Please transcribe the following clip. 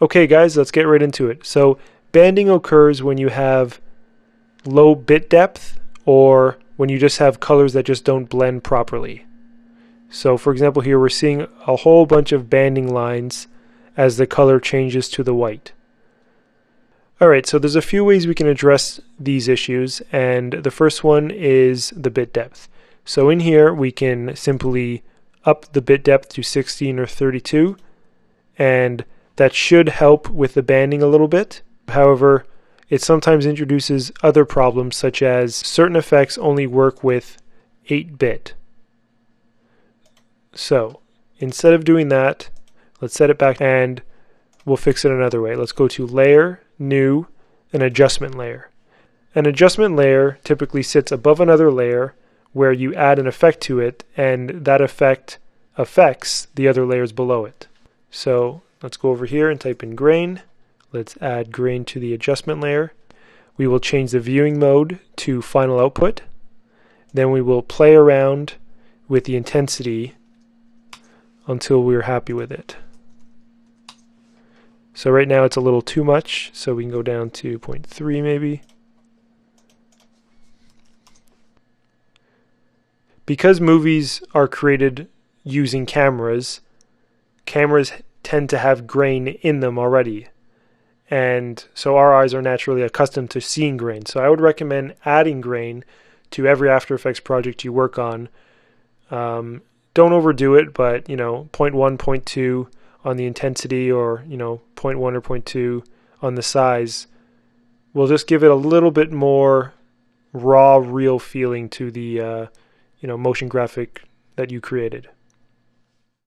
Okay guys, let's get right into it. So banding occurs when you have low bit depth or when you just have colors that just don't blend properly. So for example here we're seeing a whole bunch of banding lines as the color changes to the white. Alright, so there's a few ways we can address these issues, and the first one is the bit depth. So in here we can simply up the bit depth to 16 or 32, and that should help with the banding a little bit. However, it sometimes introduces other problems, such as certain effects only work with 8-bit. So instead of doing that, let's set it back and we'll fix it another way. Let's go to Layer, New, and Adjustment Layer. An adjustment layer typically sits above another layer where you add an effect to it, and that effect affects the other layers below it. So let's go over here and type in grain. Let's add grain to the adjustment layer. We will change the viewing mode to final output. Then we will play around with the intensity until we're happy with it. So right now it's a little too much, so we can go down to 0.3 maybe. Because movies are created using cameras, cameras tend to have grain in them already. And so our eyes are naturally accustomed to seeing grain. So I would recommend adding grain to every After Effects project you work on. Don't overdo it, but 0.1, 0.2 on the intensity, or 0.1 or 0.2 on the size will just give it a little bit more raw, real feeling to the motion graphic that you created.